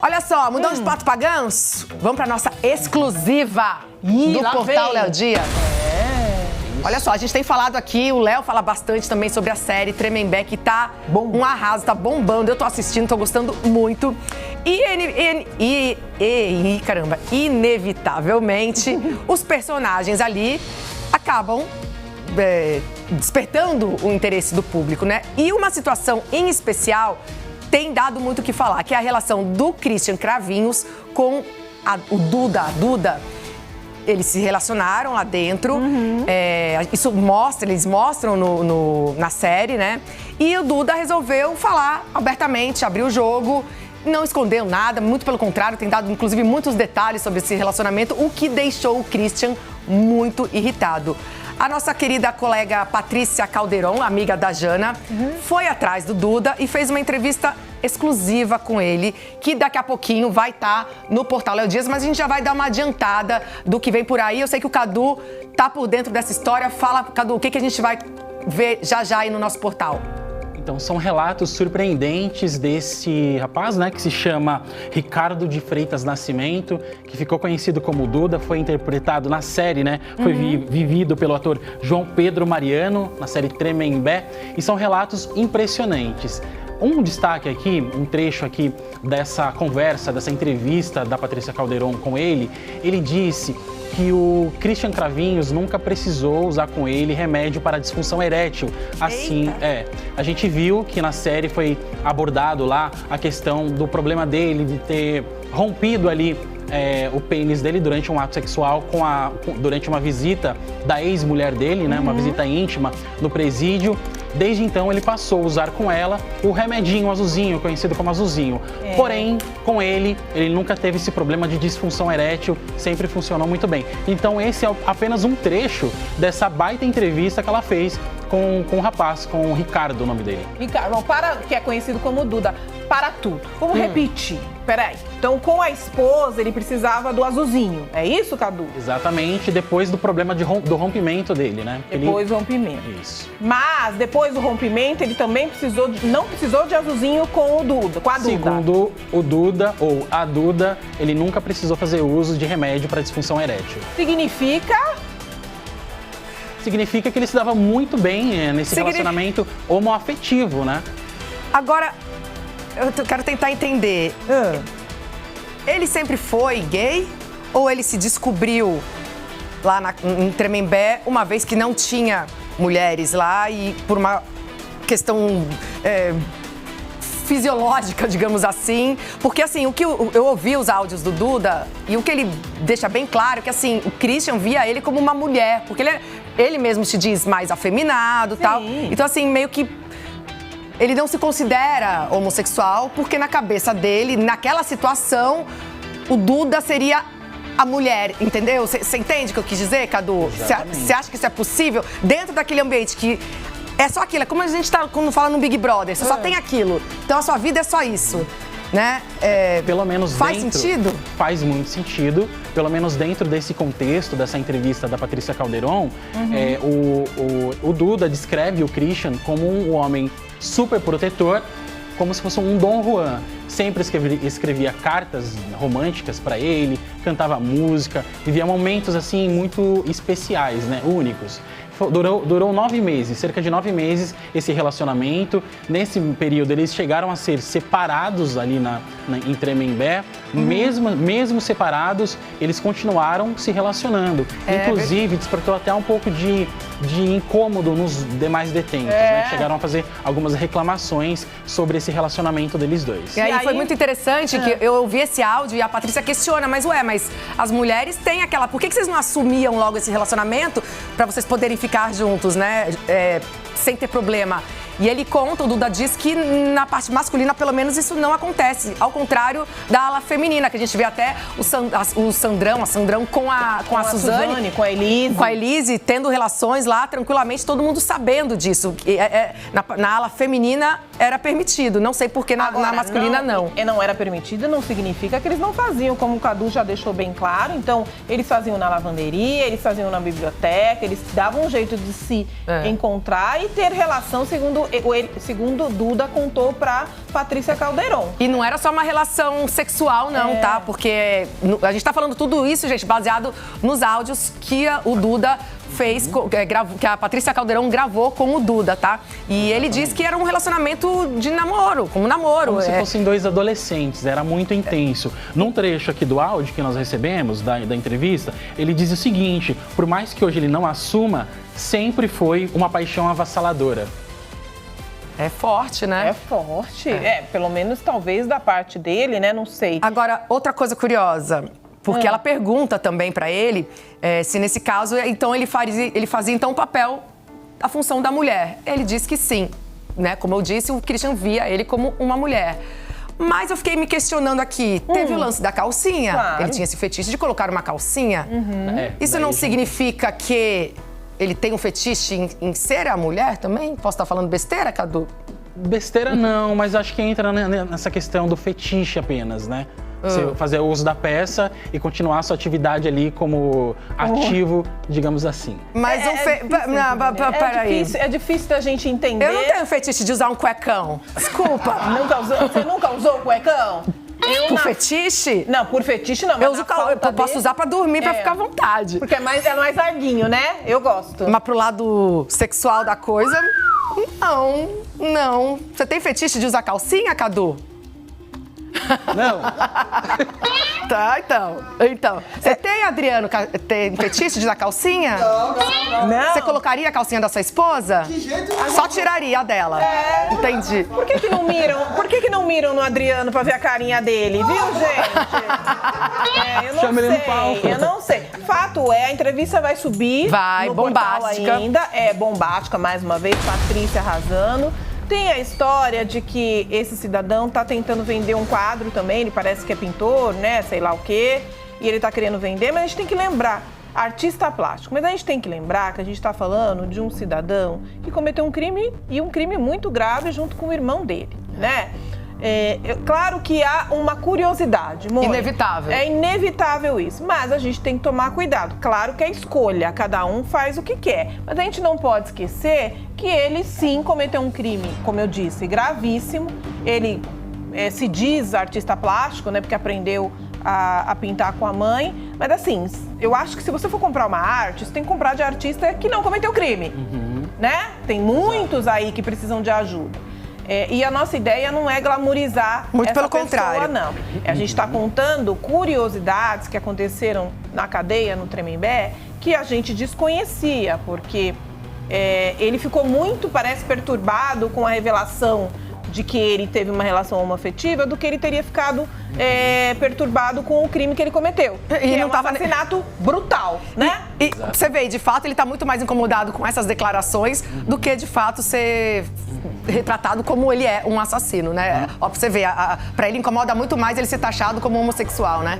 Olha só, mudando de pato pra ganso, vamos pra nossa exclusiva do portal Léo Dias. Olha só, a gente tem falado aqui, o Léo fala bastante também sobre a série Tremembé, que tá um arraso, tá bombando. Eu tô assistindo, tô gostando muito. Caramba, inevitavelmente, os personagens ali acabam despertando o interesse do público, né? E uma situação em especial tem dado muito o que falar, que é a relação do Christian Cravinhos com o Duda. A Duda, eles se relacionaram lá dentro, eles mostram na série, né? E o Duda resolveu falar abertamente, abrir o jogo, não escondeu nada, muito pelo contrário, tem dado inclusive muitos detalhes sobre esse relacionamento, o que deixou o Christian muito irritado. A nossa querida colega Patrícia Calderon, amiga da Jana, foi atrás do Duda e fez uma entrevista exclusiva com ele, que daqui a pouquinho vai estar no portal Léo Dias, mas a gente já vai dar uma adiantada do que vem por aí. Eu sei que o Cadu tá por dentro dessa história. Fala, Cadu, o que a gente vai ver já aí no nosso portal? Então, são relatos surpreendentes desse rapaz, né, que se chama Ricardo de Freitas Nascimento, que ficou conhecido como Duda, foi interpretado na série, né, foi vivido pelo ator João Pedro Mariano, na série Tremembé, e são relatos impressionantes. Um destaque aqui, um trecho aqui dessa conversa, dessa entrevista da Patrícia Calderon com ele disse que o Christian Cravinhos nunca precisou usar com ele remédio para disfunção erétil. Assim, a gente viu que na série foi abordado lá a questão do problema dele de ter rompido ali o pênis dele durante um ato sexual durante uma visita da ex-mulher dele, né, uma visita íntima no presídio. Desde então, ele passou a usar com ela o remedinho azulzinho, conhecido como azulzinho. Porém, com ele nunca teve esse problema de disfunção erétil, sempre funcionou muito bem. Então, esse é apenas um trecho dessa baita entrevista que ela fez com o rapaz, com o Ricardo, o nome dele. Ricardo, que é conhecido como Duda, para tudo. Vamos repetir. Peraí. Então, com a esposa, ele precisava do azulzinho. É isso, Cadu? Exatamente, depois do problema do rompimento dele, né? Depois do rompimento. Isso. Mas, depois do rompimento, ele também não precisou de azulzinho com a Duda. Segundo o Duda, ou a Duda, ele nunca precisou fazer uso de remédio para disfunção erétil. Significa que ele se dava muito bem nesse relacionamento homoafetivo, né? Agora, eu quero tentar entender. Ele sempre foi gay ou ele se descobriu lá em Tremembé, uma vez que não tinha mulheres lá e por uma questão fisiológica, digamos assim? Porque, assim, o que eu ouvi os áudios do Duda e o que ele deixa bem claro é que, assim, o Christian via ele como uma mulher, porque ele mesmo se diz mais afeminado e tal. Então, assim, meio que ele não se considera homossexual, porque na cabeça dele, naquela situação, o Duda seria a mulher, entendeu? Você entende o que eu quis dizer, Cadu? Você acha que isso é possível? Dentro daquele ambiente que é só aquilo, é como a gente tá quando fala no Big Brother, você só tem aquilo. Então a sua vida é só isso, né? Pelo menos faz sentido? Faz muito sentido. Pelo menos dentro desse contexto, dessa entrevista da Patrícia Calderon, o Duda descreve o Christian como um homem super protetor, como se fosse um Dom Juan. Sempre escrevia cartas românticas para ele, cantava música, vivia momentos assim muito especiais, né, únicos. Durou 9 meses, cerca de 9 meses esse relacionamento. Nesse período eles chegaram a ser separados ali em Tremembé. Mesmo separados, eles continuaram se relacionando. Inclusive, despertou até um pouco de incômodo nos demais detentos. Né? Chegaram a fazer algumas reclamações sobre esse relacionamento deles dois. E aí foi muito interessante que eu ouvi esse áudio e a Patrícia questiona, mas as mulheres têm aquela... Por que vocês não assumiam logo esse relacionamento para vocês poderem ficar juntos, né? Sem ter problema. E ele conta, o Duda diz que na parte masculina, pelo menos, isso não acontece. Ao contrário da ala feminina, que a gente vê até o Sandrão com a Suzane, com a Elise, tendo relações lá tranquilamente, todo mundo sabendo disso. Na ala feminina, era permitido. Não sei por que na masculina não. Não era permitido, não significa que eles não faziam, como o Cadu já deixou bem claro. Então, eles faziam na lavanderia, eles faziam na biblioteca, eles davam um jeito de se encontrar e ter relação, segundo Duda contou pra Patrícia Calderon. E não era só uma relação sexual, não, tá? Porque a gente tá falando tudo isso, gente, baseado nos áudios que o Duda fez, que a Patrícia Calderon gravou com o Duda, tá? E ele disse que era um relacionamento de namoro, como namoro. Como se fossem dois adolescentes, era muito intenso. Num trecho aqui do áudio que nós recebemos, da entrevista, ele diz o seguinte: por mais que hoje ele não assuma, sempre foi uma paixão avassaladora. É forte, né? É forte. Pelo menos talvez da parte dele, né? Não sei. Agora, outra coisa curiosa, porque ela pergunta também pra ele se nesse caso, então ele fazia então o papel, a função da mulher. Ele disse que sim, né? Como eu disse, o Christian via ele como uma mulher. Mas eu fiquei me questionando aqui, teve o lance da calcinha? Claro. Ele tinha esse fetiche de colocar uma calcinha? Isso não significa que ele tem um fetiche em ser a mulher também? Posso estar falando besteira, Cadu? Besteira não, mas acho que entra nessa questão do fetiche apenas, né? Você fazer o uso da peça e continuar a sua atividade ali como ativo, digamos assim. Mas é difícil da gente entender. Eu não tenho fetiche de usar um cuecão. Desculpa. Você nunca usou o cuecão? Por fetiche? Não, por fetiche não. Eu posso usar pra dormir, pra ficar à vontade. Porque é mais larguinho, né? Eu gosto. Mas pro lado sexual da coisa, não. Você tem fetiche de usar calcinha, Cadu? Não. Tá, então. Você tem, Adriano, tem fetiche de usar calcinha? Não. Você colocaria a calcinha da sua esposa? Que jeito? Só tiraria a dela. Entendi. Por que não miram no Adriano pra ver a carinha dele, viu, gente? Eu não Chama ele no sei, palco. eu não sei. Fato é, a entrevista vai subir. Vai, no bombástica. portal ainda. É bombástica, mais uma vez, Patrícia arrasando. Tem a história de que esse cidadão tá tentando vender um quadro também, ele parece que é pintor, né, sei lá o quê, e ele tá querendo vender, mas a gente tem que lembrar, artista plástico, mas a gente tem que lembrar que a gente tá falando de um cidadão que cometeu um crime, e um crime muito grave junto com o irmão dele, né? Claro que há uma curiosidade, Mônica. Inevitável. É inevitável isso, mas a gente tem que tomar cuidado. Claro que é escolha, cada um faz o que quer. Mas a gente não pode esquecer que ele sim cometeu um crime, como eu disse, gravíssimo. Ele se diz artista plástico, né, porque aprendeu a pintar com a mãe. Mas assim, eu acho que se você for comprar uma arte, você tem que comprar de artista que não cometeu crime, né? Tem muitos aí que precisam de ajuda. E a nossa ideia não é glamorizar Muito essa pelo pessoa, contrário. não. A gente está contando curiosidades que aconteceram na cadeia, no Tremembé, que a gente desconhecia, porque ele ficou muito, parece, perturbado com a revelação de que ele teve uma relação homoafetiva do que ele teria ficado perturbado com o crime que ele cometeu. E que não um tava assassinato brutal, né? E você vê, de fato, ele tá muito mais incomodado com essas declarações do que, de fato, ser retratado como ele é um assassino, né? Ó, pra você ver, pra ele incomoda muito mais ele ser taxado como homossexual, né?